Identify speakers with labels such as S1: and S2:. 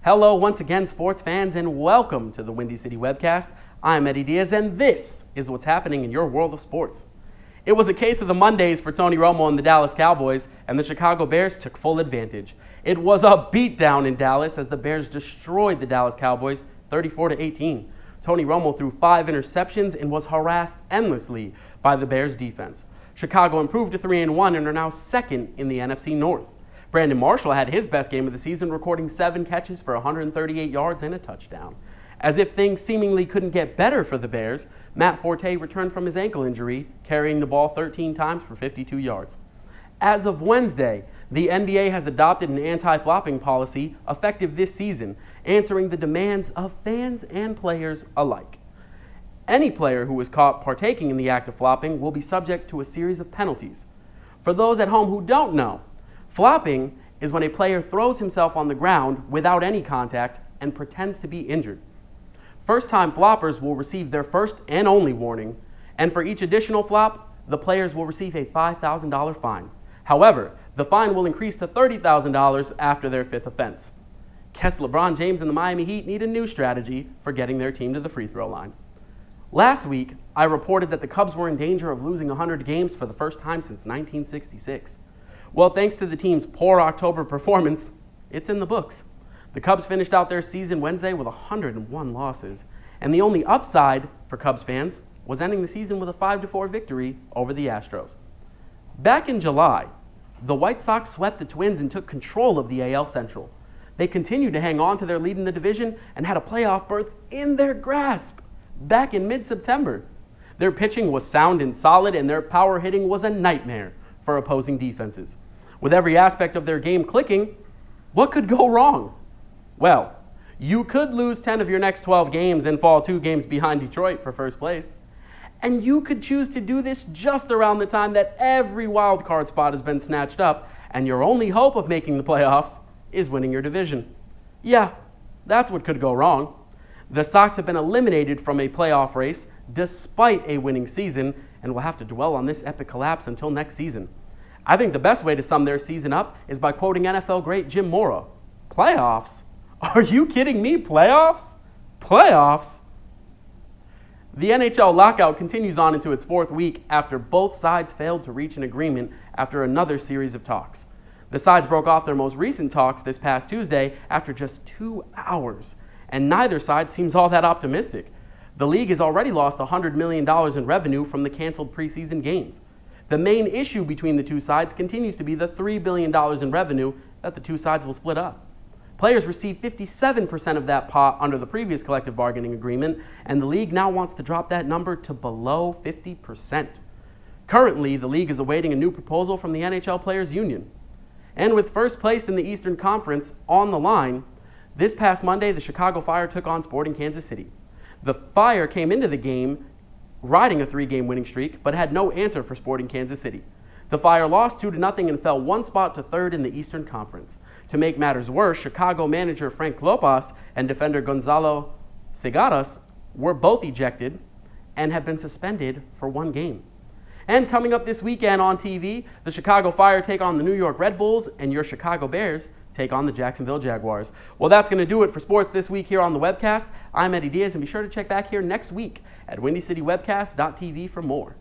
S1: Hello once again, sports fans, and welcome to the Windy City Webcast. I'm Eddie Diaz, and this is what's happening in your world of sports. It was a case of the Mondays for Tony Romo and the Dallas Cowboys, and the Chicago Bears took full advantage. It was a beatdown in Dallas as the Bears destroyed the Dallas Cowboys 34-18. Tony Romo threw 5 interceptions and was harassed endlessly by the Bears defense. Chicago improved to 3-1 and are now second in the NFC North. Brandon Marshall had his best game of the season, recording 7 catches for 138 yards and a touchdown. As if things seemingly couldn't get better for the Bears, Matt Forte returned from his ankle injury, carrying the ball 13 times for 52 yards. As of Wednesday, the NBA has adopted an anti-flopping policy effective this season, answering the demands of fans and players alike. Any player who is caught partaking in the act of flopping will be subject to a series of penalties. For those at home who don't know, flopping is when a player throws himself on the ground without any contact and pretends to be injured. First-time floppers will receive their first and only warning, and for each additional flop, the players will receive a $5,000 fine. However, the fine will increase to $30,000 after their 5th offense. Guess LeBron James and the Miami Heat need a new strategy for getting their team to the free throw line. Last week, I reported that the Cubs were in danger of losing 100 games for the first time since 1966. Well, thanks to the team's poor October performance, it's in the books. The Cubs finished out their season Wednesday with 101 losses, and the only upside for Cubs fans was ending the season with a 5-4 victory over the Astros. Back in July, the White Sox swept the Twins and took control of the AL Central. They continued to hang on to their lead in the division and had a playoff berth in their grasp back in mid-September. Their pitching was sound and solid, and their power hitting was a nightmare for opposing defenses. With every aspect of their game clicking, what could go wrong? Well, you could lose 10 of your next 12 games and fall 2 games behind Detroit for first place. And you could choose to do this just around the time that every wild card spot has been snatched up, and your only hope of making the playoffs is winning your division. Yeah, that's what could go wrong. The Sox have been eliminated from a playoff race despite a winning season, and will have to dwell on this epic collapse until next season. I think the best way to sum their season up is by quoting NFL great Jim Mora. Playoffs? Are you kidding me? Playoffs? Playoffs? The NHL lockout continues on into its 4th week after both sides failed to reach an agreement after another series of talks. The sides broke off their most recent talks this past Tuesday after just 2 hours, and neither side seems all that optimistic. The league has already lost $100 million in revenue from the canceled preseason games. The main issue between the two sides continues to be the $3 billion in revenue that the two sides will split up. Players receive 57% of that pot under the previous collective bargaining agreement, and the league now wants to drop that number to below 50%. Currently, the league is awaiting a new proposal from the NHL Players Union. And with first place in the Eastern Conference on the line, this past Monday, the Chicago Fire took on Sporting Kansas City. The Fire came into the game riding a 3-game winning streak, but had no answer for Sporting Kansas City. The Fire lost 2-0 and fell 1 spot to 3rd in the Eastern Conference. To make matters worse, Chicago manager Frank Lopas and defender Gonzalo Segaras were both ejected and have been suspended for 1 game. And coming up this weekend on TV, the Chicago Fire take on the New York Red Bulls, and your Chicago Bears take on the Jacksonville Jaguars. Well, that's going to do it for sports this week here on the Webcast. I'm Eddie Diaz, and be sure to check back here next week at WindyCityWebcast.tv for more.